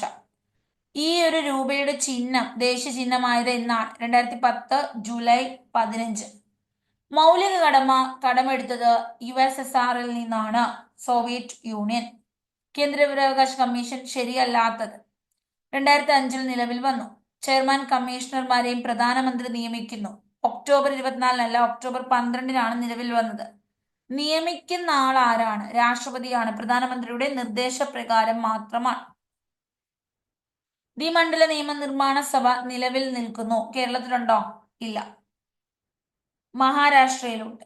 ഈ ഒരു രൂപയുടെ ചിഹ്നം ദേശീയ ചിഹ്നമായത് എന്നാണ്? 2010 ജൂലൈ 15. മൗലിക കടമെടുത്തത് USSRൽ നിന്നാണ്, സോവിയറ്റ് യൂണിയൻ. കേന്ദ്ര വിവരാവകാശ കമ്മീഷൻ ശരിയല്ലാത്തത്? 2005 നിലവിൽ വന്നു. ചെയർമാൻ കമ്മീഷണർമാരെയും പ്രധാനമന്ത്രി നിയമിക്കുന്നു. ഒക്ടോബർ 24 ഒക്ടോബർ 12 നിലവിൽ വന്നത്. നിയമിക്കുന്ന ആൾ ആരാണ്? രാഷ്ട്രപതിയാണ്. പ്രധാനമന്ത്രിയുടെ നിർദ്ദേശപ്രകാരം മാത്രമാണ്. ദ്വിമണ്ഡല നിയമനിർമ്മാണ സഭ നിലവിൽ നിൽക്കുന്നു. കേരളത്തിലുണ്ടോ? ഇല്ല. മഹാരാഷ്ട്രയിലുണ്ട്.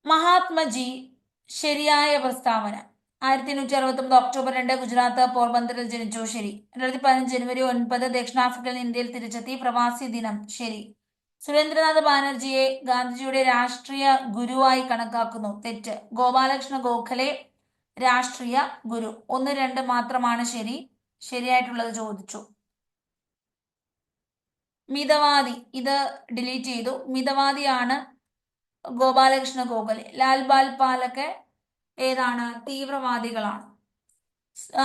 മഹാത്മജി ശരിയായ പ്രസ്താവന. 1869 ഒക്ടോബർ 2 ഗുജറാത്ത് പോർബന്തറിൽ ജനിച്ചു. ശരി. 2015 ജനുവരി 9 ദക്ഷിണാഫ്രിക്കയിൽ ഇന്ത്യയിൽ തിരിച്ചെത്തി. പ്രവാസി ദിനം. ശരി. സുരേന്ദ്രനാഥ് ബാനർജിയെ ഗാന്ധിജിയുടെ രാഷ്ട്രീയ ഗുരുവായി കണക്കാക്കുന്നു. തെറ്റ്. ഗോപാലകൃഷ്ണ ഗോഖലെ രാഷ്ട്രീയ ഗുരു. 1, 2 മാത്രമാണ് ശരി. ശരിയായിട്ടുള്ളത് ചോദിച്ചു. മിതവാദി, ഇത് ഡിലീറ്റ് ചെയ്തു. മിതവാദിയാണ് ഗോപാലകൃഷ്ണ ഗോഖലെ. ലാൽ ബാൽ പാലൊക്കെ ഏതാണ്? തീവ്രവാദികളാണ്.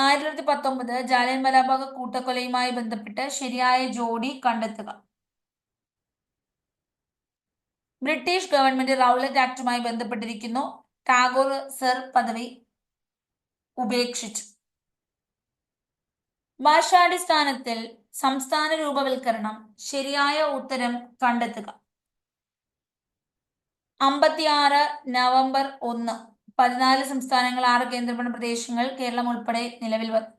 1919 ജാലിയൻ വാലാബാഗ് കൂട്ടക്കൊലയുമായി ബന്ധപ്പെട്ട് ശരിയായ ജോഡി കണ്ടെത്തുക. ബ്രിട്ടീഷ് ഗവൺമെന്റ് റൗലറ്റ് ആക്ടുമായി ബന്ധപ്പെട്ടിരിക്കുന്നു. ടാഗോർ സർ പദവി ഉപേക്ഷിച്ചു. ഭാഷാടിസ്ഥാനത്തിൽ സംസ്ഥാന രൂപവൽക്കരണം ശരിയായ ഉത്തരം കണ്ടെത്തുക. 56 നവംബർ 1 14 സംസ്ഥാനങ്ങൾ, 6 കേന്ദ്രഭരണ പ്രദേശങ്ങൾ, കേരളം ഉൾപ്പെടെ നിലവിൽ വന്നു.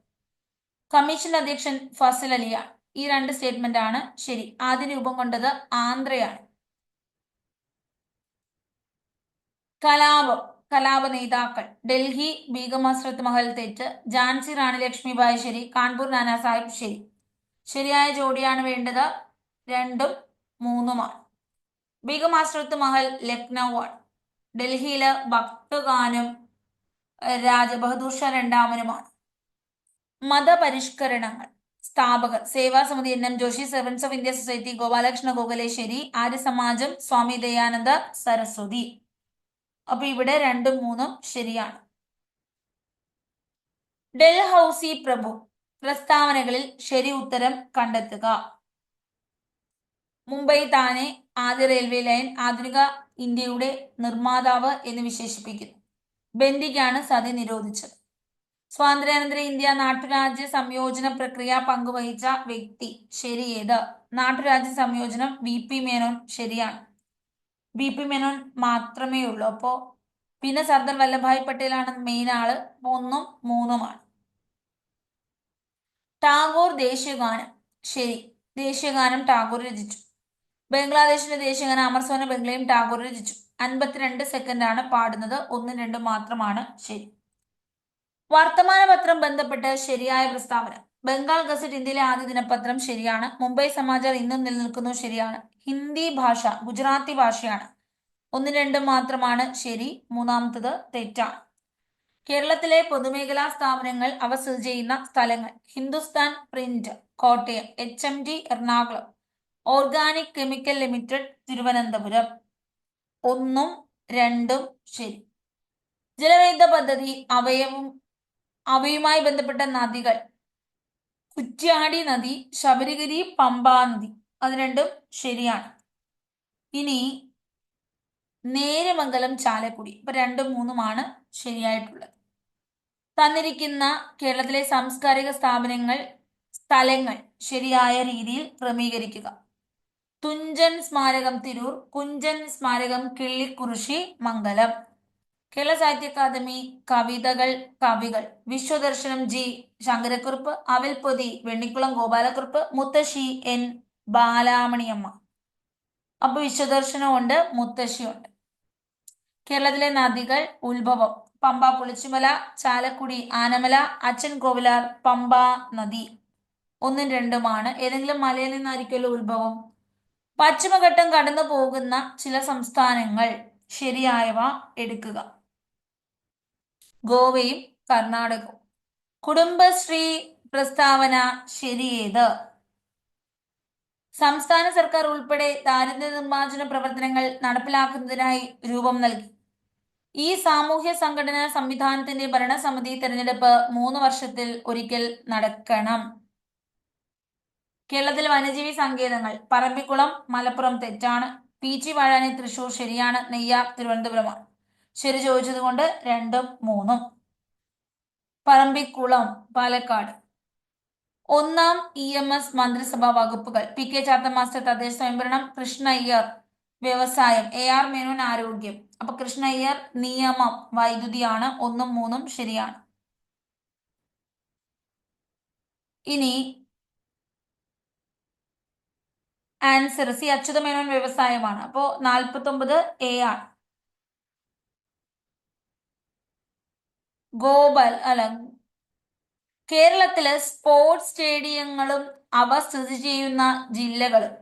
കമ്മീഷൻ അധ്യക്ഷൻ ഫസൽ അലിയാണ്. ഈ 2 സ്റ്റേറ്റ്മെന്റ് ആണ് ശരി. ആദ്യം രൂപം കൊണ്ടത് ആന്ധ്രയാണ്. കലാപ നേതാക്കൾ. ഡൽഹി ബീഗം ഹസ്രത്ത് മഹൽ തെറ്റ്. ഝാൻസി റാണി ലക്ഷ്മിബായി ശരി. കാൺപൂർ നാനാ സാഹിബ് ശരി. ശരിയായ ജോഡിയാണ് വേണ്ടത്. 2ഉം 3ഉമാണ്. ബീഗം ഹസ്രത്ത് മഹൽ ലക്നൗ ആണ്. ഡൽഹിയില് ഭക്തഖാനും ബഹദൂർ ഷാ രണ്ടാമനുമാണ്. മതപരിഷ്കരണങ്ങൾ. സ്ഥാപകർ Seva Samiti NM Joshi, servants of India society Gopalakrishna Gokhale ശരി. ആര്യ സമാജം സ്വാമി ദയാനന്ദ സരസ്വതി. അപ്പൊ ഇവിടെ 2ഉം 3ഉം ശരിയാണ്. ഡൽഹൌസി പ്രഭു പ്രസ്താവനകളിൽ ശരി ഉത്തരം കണ്ടെത്തുക. മുംബൈ താനെ ആദ്യ റെയിൽവേ ലൈൻ ആധുനിക ഇന്ത്യയുടെ നിർമ്മാതാവ് എന്ന് വിശേഷിപ്പിക്കുന്നു. ബന്ദിക്കാണ് സതി നിരോധിച്ചത്. സ്വാതന്ത്ര്യാനന്തര ഇന്ത്യ നാട്ടുരാജ്യ സംയോജന പ്രക്രിയ പങ്കുവഹിച്ച വ്യക്തി ശരിയേത്? നാട്ടുരാജ്യ സംയോജനം VP മേനോൻ. ശരിയാണ്. BP മേനോൻ മാത്രമേ ഉള്ളൂ. അപ്പോ പിന്നെ സർദാർ വല്ലഭായ് പട്ടേലാണ് മെയിൻ ആള്. 1ഉം 3ഉമാണ്. ടാഗോർ ദേശീയഗാനം. ശരി, ദേശീയഗാനം ടാഗോർ രചിച്ചു. ബംഗ്ലാദേശിന്റെ ദേശീയഗാനം അമർ സോന ബംഗ്ലയും ടാഗോർ രചിച്ചു. 52 സെക്കൻഡ് ആണ് പാടുന്നത്. 1ഉം 2ഉം മാത്രമാണ് ശരി. വർത്തമാനപത്രം ബന്ധപ്പെട്ട് ശരിയായ പ്രസ്താവന. ബംഗാൾ ഗസറ്റ് ഇന്ത്യയിലെ ആദ്യ ദിനപത്രം. ശരിയാണ്. മുംബൈ സമാചാർ ഇന്നും നിലനിൽക്കുന്നു. ശരിയാണ്. ഹിന്ദി ഭാഷ ഗുജറാത്തി ഭാഷയാണ്. 1ഉം 2ഉം മാത്രമാണ് ശരി. മൂന്നാമത്തത് തെറ്റാണ്. കേരളത്തിലെ പൊതുമേഖലാ സ്ഥാപനങ്ങൾ അവ സ്ഥിതി ചെയ്യുന്ന സ്ഥലങ്ങൾ. Hindustan print Kottayam, HMD Ernakulam, organic chemical limited Thiruvananthapuram. 1ഉം 2ഉം ശരി. ജലവൈദ്യുത പദ്ധതി അവയുമായി ബന്ധപ്പെട്ട നദികൾ. കുറ്റ്യാടി നദി, ശബരിഗിരി, പമ്പാ നദി. അത് രണ്ടും ശരിയാണ്. ഇനി നേര്യമംഗലം, ചാലക്കുടി. ഇപ്പൊ 2ഉം 3ഉമാണ് ശരിയായിട്ടുള്ളത്. തന്നിരിക്കുന്ന കേരളത്തിലെ സാംസ്കാരിക സ്ഥലങ്ങൾ ശരിയായ രീതിയിൽ ക്രമീകരിക്കുക. തുഞ്ചൻ സ്മാരകം തിരൂർ, കുഞ്ചൻ സ്മാരകം കിള്ളിക്കുറിശി, മംഗലം. കേരള സാഹിത്യ അക്കാദമി കവിതകൾ കവികൾ. വിശ്വദർശനം G ശങ്കരക്കുറുപ്പ്, അവൽപ്പൊതി വെണ്ണിക്കുളം ഗോപാലക്കുറുപ്പ്, മുത്തശ്ശി N ബാലാമണിയമ്മ. അപ്പൊ വിശ്വദർശനം ഉണ്ട്, മുത്തശ്ശി ഉണ്ട്. കേരളത്തിലെ നദികൾ ഉത്ഭവം പമ്പ, പുളിച്ചുമല, ചാലക്കുടി, ആനമല, അച്ഛൻ കോവിലാർ, പമ്പ നദി. 1ഉം 2ഉമാണ്. ഏതെങ്കിലും മലയിൽ നിന്നായിരിക്കുമല്ലോ ഉത്ഭവം. പശ്ചിമഘട്ടം കടന്നു പോകുന്ന ചില സംസ്ഥാനങ്ങൾ. ശരിയായവ എടുക്കുക. ഗോവയും കർണാടകവും. കുടുംബശ്രീ പ്രസ്താവന ശരിയേത്? സംസ്ഥാന സർക്കാർ ഉൾപ്പെടെ ദാരിദ്ര്യ നിർമ്മാർജ്ജന പ്രവർത്തനങ്ങൾ നടപ്പിലാക്കുന്നതിനായി രൂപം നൽകി. ഈ സാമൂഹ്യ സംഘടനാ സംവിധാനത്തിന്റെ ഭരണസമിതി തെരഞ്ഞെടുപ്പ് 3 വർഷത്തിൽ ഒരിക്കൽ നടക്കണം. കേരളത്തിൽ വന്യജീവി സങ്കേതങ്ങൾ. പറമ്പിക്കുളം മലപ്പുറം തെറ്റാണ്. പീച്ചി വാഴാനി തൃശൂർ ശരിയാണ്. നെയ്യാർ തിരുവനന്തപുരമാണ്. ശരി ചോദിച്ചത് കൊണ്ട് 2ഉം 3ഉം. പറമ്പിക്കുളം പാലക്കാട്. 1ാം EMS മന്ത്രിസഭാ വകുപ്പുകൾ. PK ചാത്തൻ മാസ്റ്റർ തദ്ദേശ സ്വയംഭരണം, കൃഷ്ണ അയ്യർ വ്യവസായം, AR മേനോൻ ആരോഗ്യം. അപ്പൊ കൃഷ്ണ അയ്യർ നിയമം വൈദ്യുതിയാണ്. 1ഉം 3ഉം ശരിയാണ്. ഇനി ആൻസർ C അച്യുതമേനോൻ വ്യവസായമാണ്. അപ്പോ 49 A ആണ്. ഗോപാൽ അല്ല, കേരളത്തിലെ സ്പോർട്സ് സ്റ്റേഡിയങ്ങളും അവ സ്ഥിതി ചെയ്യുന്ന ജില്ലകളും.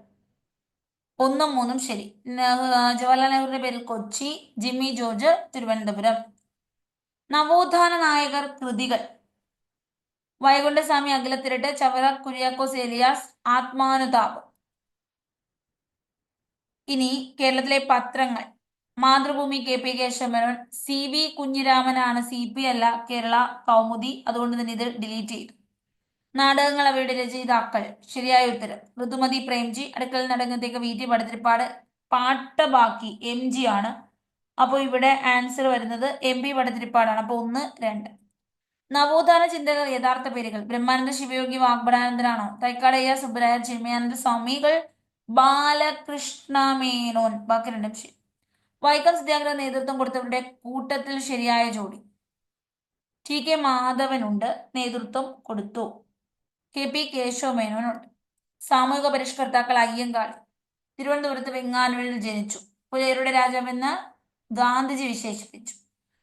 1ഉം 3ഉം ശരി. ജവഹർലാൽ നെഹ്റുവിന്റെ പേരിൽ കൊച്ചി, ജിമ്മി ജോർജ് തിരുവനന്തപുരം. നവോത്ഥാന നായകർ കൃതികൾ. വൈകുണ്ഠസ്വാമി അഖിലത്തിരട്ട്, ചവറ കുര്യാക്കോസ് ഏലിയാസ്, ആത്മാനുതാപം. ഇനി കേരളത്തിലെ പത്രങ്ങൾ. Mathrubhumi KP Kesava Menon, CV കുഞ്ഞിരാമനാണ്. CP അല്ല, കേരള കൗമുദി. അതുകൊണ്ട് തന്നെ ഇത് ഡിലീറ്റ് ചെയ്തു. നാടകങ്ങൾ അവയുടെ രചയിതാക്കൾ. ശരിയായ ഉത്തരം ഋതുമതി പ്രേംജി, അടുക്കള നടങ്ങത്തേക്ക് VT ഭട്ടതിരിപ്പാട്, പാട്ട് ബാക്കി MG ആണ്. അപ്പോൾ ഇവിടെ ആൻസർ വരുന്നത് MP ഭട്ടതിരിപ്പാടാണ്. അപ്പൊ 1, 2. നവോത്ഥാന ചിന്തകർ യഥാർത്ഥ പേരുകൾ. ബ്രഹ്മാനന്ദ ശിവയോഗി വാഗ്ഭടാനന്ദനാണോ? തൈക്കാടയ്യ, സുബ്ബരായ, ചിന്മയാനന്ദ സ്വാമികൾ, ബാലകൃഷ്ണ മേനോൻ. ബാക്കി 2ഉം ശരി. വൈക്കം സത്യാഗ്രഹ നേതൃത്വം കൊടുത്തവരുടെ കൂട്ടത്തിൽ ശരിയായ ജോഡി. TK മാധവനുണ്ട്, നേതൃത്വം കൊടുത്തു. KP കേശവമേനോനുണ്ട്. സാമൂഹിക പരിഷ്കർത്താക്കൾ അയ്യങ്കാളി. തിരുവനന്തപുരത്ത് വെങ്ങാനൂരിൽ ജനിച്ചു. പുലയരുടെ രാജാവെന്ന് ഗാന്ധിജി വിശേഷിപ്പിച്ചു.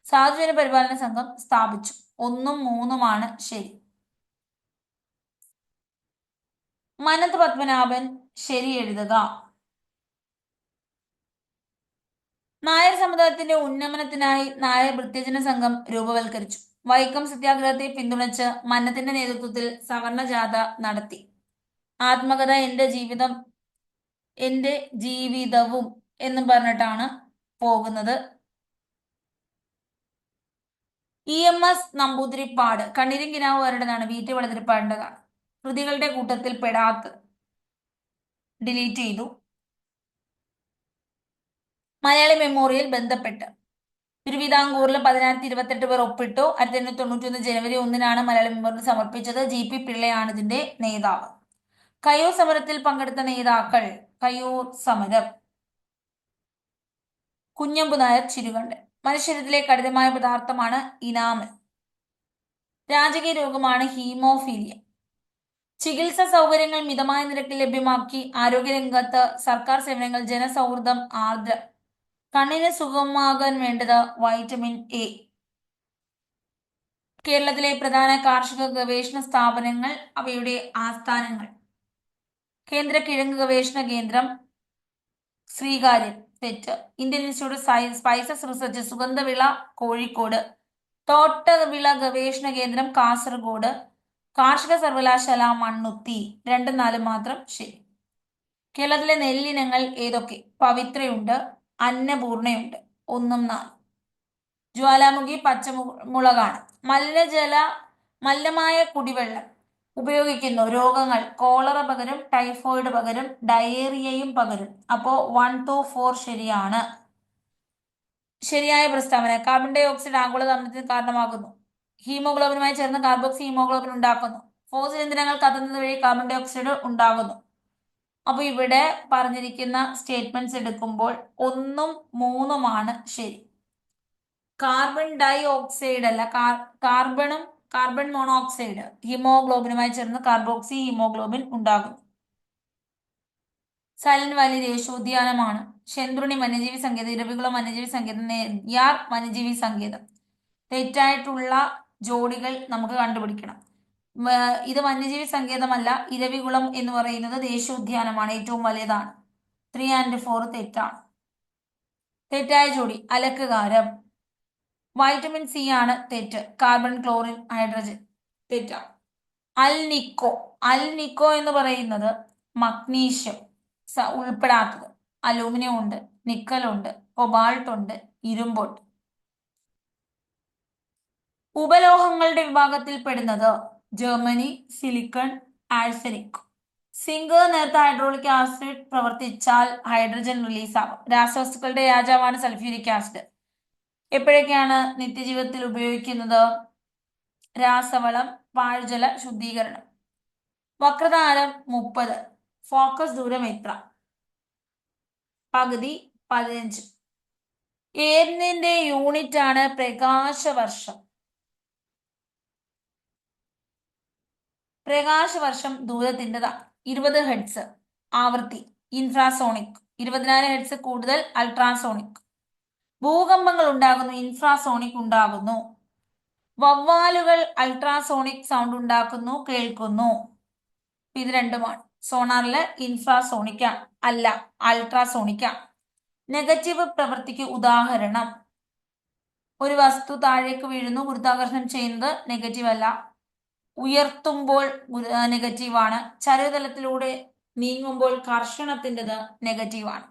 സാധുജന പരിപാലന സംഘം സ്ഥാപിച്ചു. 1ഉം 3ഉമാണ് ശരി. മനന്ത് പത്മനാഭൻ ശരി എഴുതുക. നായർ സമുദായത്തിന്റെ ഉന്നമനത്തിനായി നായർ വൃത്യജന സംഘം രൂപവൽക്കരിച്ചു. വൈക്കം സത്യാഗ്രഹത്തെ പിന്തുണച്ച് മന്നത്തിന്റെ നേതൃത്വത്തിൽ സവർണ ജാഥ നടത്തി. ആത്മകഥ എന്റെ ജീവിതവും എന്നും പറഞ്ഞിട്ടാണ് പോകുന്നത്. EMS നമ്പൂതിരിപ്പാട്. കണ്ണീരും കിനാവും അവരുടേതാണ്. VT ഭട്ടതിരിപ്പാടിൻ്റെതാണ്. കൃതികളുടെ കൂട്ടത്തിൽ പെടാത്തത് ഡിലീറ്റ് ചെയ്തു. മലയാളി മെമ്മോറിയൽ ബന്ധപ്പെട്ട് തിരുവിതാംകൂറിൽ 1028 പേർ ഒപ്പിട്ടു. 1891 ജനുവരി 1 മലയാള മെമ്മോറിയൽ സമർപ്പിച്ചത്. GP പിള്ളയാണ് ഇതിന്റെ നേതാവ്. കയ്യൂർ സമരത്തിൽ പങ്കെടുത്ത നേതാക്കൾ. കയ്യൂർ സമരം കുഞ്ഞമ്പു നായർ ചിരുകണ്ഠൻ. മനുഷ്യരിലെ കഠിനമായ പദാർത്ഥമാണ് ഇനാമൽ. രാജകീയ രോഗമാണ് ഹീമോഫീലിയ. ചികിത്സാ സൗകര്യങ്ങൾ മിതമായ നിരക്കിൽ ലഭ്യമാക്കി. ആരോഗ്യരംഗത്ത് സർക്കാർ സേവനങ്ങൾ ജനസൗഹൃദം ആർദ്രം. കണ്ണിന് സുഖമാകാൻ വേണ്ടത് വൈറ്റമിൻ എ. കേരളത്തിലെ പ്രധാന കാർഷിക ഗവേഷണ സ്ഥാപനങ്ങൾ, അവയുടെ ആസ്ഥാനങ്ങൾ. കേന്ദ്ര കിഴങ്ങ് ഗവേഷണ കേന്ദ്രം ശ്രീകാര്യം, തെറ്റ്. ഇന്ത്യൻ ഇൻസ്റ്റിറ്റ്യൂട്ട് സ്പൈസസ് റിസർച്ച് സുഗന്ധവിള, കോഴിക്കോട്. തോട്ടവിള ഗവേഷണ കേന്ദ്രം കാസർഗോഡ്. കാർഷിക സർവകലാശാല മണ്ണുത്തി. 2, 4 മാത്രം ശരി. കേരളത്തിലെ നെല്ലിനങ്ങൾ ഏതൊക്കെ? പവിത്രയുണ്ട്, അന്നപൂർണയുണ്ട്. 1, 4. ജ്വാലാമുഖി പച്ചമുളകാണ്. മലിനമായ കുടിവെള്ളം ഉപയോഗിക്കുന്നു. രോഗങ്ങൾ കോളറ പകരും, ടൈഫോയിഡ് പകരും, ഡയേറിയയും പകരും. അപ്പോ 1 to 4 ശരിയാണ്. ശരിയായ പ്രസ്താവന. കാർബൺ ഡൈ ഓക്സൈഡ് ആഗോളതാപനത്തിന് കാരണമാകുന്നു. ഹീമോഗ്ലോബിനുമായി ചേർന്ന് കാർബോക്സി ഹീമോഗ്ലോബിൻ ഉണ്ടാക്കുന്നു. ഫോസിൽ ഇന്ധനങ്ങൾ കത്തുന്നത് വഴി കാർബൺ ഡൈ ഓക്സൈഡ് ഉണ്ടാകുന്നു. അപ്പൊ ഇവിടെ പറഞ്ഞിരിക്കുന്ന സ്റ്റേറ്റ്മെന്റ്സ് എടുക്കുമ്പോൾ 1ഉം 3ഉമാണ് ശരി. കാർബൺ ഡൈ ഓക്സൈഡ് അല്ല, കാർബൺ മോണോക്സൈഡ് ഹീമോഗ്ലോബിനുമായി ചേർന്ന് കാർബോക്സി ഹീമോഗ്ലോബിൻ ഉണ്ടാകുന്നു. സൈലന്റ് വാലി ദേശീയോദ്യാനമാണ്. ശെന്തുണി വന്യജീവി സങ്കേതം, ഇരവികുളം വന്യജീവി സങ്കേതം, നെയ്യാർ വന്യജീവി സങ്കേതം. തെറ്റായിട്ടുള്ള ജോഡികൾ നമുക്ക് കണ്ടുപിടിക്കണം. ഇത് വന്യജീവി സങ്കേതമല്ല. ഇരവികുളം എന്ന് പറയുന്നത് ദേശീയോദ്യാനമാണ്, ഏറ്റവും വലിയതാണ്. 3 and 4 തെറ്റാണ്. തെറ്റായ ജോഡി അലക്കുകാരം. വൈറ്റമിൻ സി ആണ് തെറ്റ്. കാർബൺ, ക്ലോറിൻ, ഹൈഡ്രജൻ തെറ്റാണ്. അൽനിക്കോ എന്ന് പറയുന്നത് മഗ്നീഷ്യം ഉൾപ്പെടാത്തത്. അലൂമിനിയം ഉണ്ട്, നിക്കലുണ്ട്, കൊബാൾട്ട് ഉണ്ട്, ഇരുമ്പുണ്ട്. ഉപലോഹങ്ങളുടെ വിഭാഗത്തിൽ പെടുന്നത് ജർമ്മനി, സിലിക്കൺ, ആഴ്സനിക്. സിങ്ക് നേർത്ത ഹൈഡ്രോളിക് ആസിഡ് പ്രവർത്തിച്ചാൽ ഹൈഡ്രജൻ റിലീസ് ആകും. രാസവസ്തുക്കളുടെ രാജാവാണ് സൾഫ്യൂരിക് ആസിഡ്. എപ്പോഴൊക്കെയാണ് നിത്യജീവിതത്തിൽ ഉപയോഗിക്കുന്നത്? രാസവളം, പാഴ്ജല ശുദ്ധീകരണം. വക്രതാരം 30. ഫോക്കസ് ദൂരം എത്ര? പകുതി 15. ഏതിന്റെ യൂണിറ്റ് ആണ് പ്രകാശവർഷം? പ്രകാശവർഷം ദൂരത്തിൻ്റെതാണ്. 20 ഹെർട്സ് ആവൃത്തി ഇൻഫ്രാസോണിക്. 20,000 ഹെർട്സ് കൂടുതൽ അൾട്രാസോണിക്. ഭൂകമ്പങ്ങൾ ഉണ്ടാകുന്നു, ഇൻഫ്രാസോണിക് ഉണ്ടാകുന്നു. വവ്വാലുകൾ അൾട്രാസോണിക് സൗണ്ട് ഉണ്ടാക്കുന്നു, കേൾക്കുന്നു. ഇത് രണ്ടുമാണ്. സോണാറില് ഇൻഫ്രാസോണിക് അല്ല, അൾട്രാസോണിക്. നെഗറ്റീവ് പ്രവൃത്തിക്ക് ഉദാഹരണം. ഒരു വസ്തു താഴേക്ക് വീഴുന്നു, ഗുരുത്വാകർഷണം ചെയ്യുന്നത് നെഗറ്റീവ് അല്ല. ഉയർത്തുമ്പോൾ നെഗറ്റീവാണ്. ചരിവുതലത്തിലൂടെ നീങ്ങുമ്പോൾ കർഷണത്തിൻ്റെത് നെഗറ്റീവാണ്.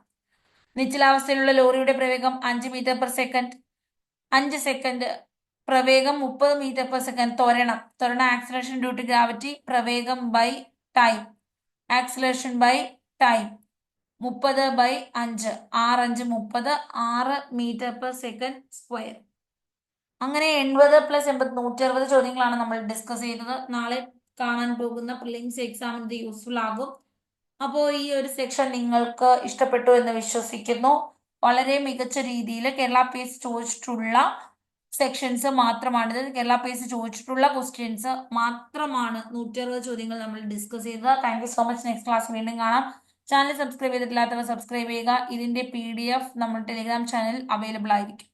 നിശ്ചലാവസ്ഥയിലുള്ള ലോറിയുടെ പ്രവേഗം 5 മീറ്റർ/സെക്കൻഡ്. 5 സെക്കൻഡ്. പ്രവേഗം 30 മീറ്റർ/സെക്കൻഡ്. ത്വരണം ആക്സിലറേഷൻ ഡ്യൂ ടു ഗ്രാവിറ്റി. പ്രവേഗം by time. Acceleration by time. 30/5. 6×5 30. 6 metre second square. അങ്ങനെ 80 + 80 160 ചോദ്യങ്ങളാണ് നമ്മൾ ഡിസ്കസ് ചെയ്തത്. നാളെ കാണാൻ പോകുന്ന പ്രിലിംസ് എക്സാമിന് ഇത് യൂസ്ഫുൾ ആകും. അപ്പോൾ ഈ ഒരു സെക്ഷൻ നിങ്ങൾക്ക് ഇഷ്ടപ്പെട്ടു എന്ന് വിശ്വസിക്കുന്നു. വളരെ മികച്ച രീതിയിൽ കേരള പേസ് ചോദിച്ചിട്ടുള്ള സെക്ഷൻസ് മാത്രമാണിത്. കേരള പേസ് ചോദിച്ചിട്ടുള്ള ക്വസ്റ്റ്യൻസ് മാത്രമാണ് 160 ചോദ്യങ്ങൾ നമ്മൾ ഡിസ്കസ് ചെയ്തത്. Thank you so much. Next class വീണ്ടും കാണാം. ചാനൽ സബ്സ്ക്രൈബ് ചെയ്തിട്ടില്ലാത്തവർ സബ്സ്ക്രൈബ് ചെയ്യുക. ഇതിന്റെ PDF നമ്മുടെ ടെലിഗ്രാം ചാനൽ അവൈലബിൾ ആയിരിക്കും.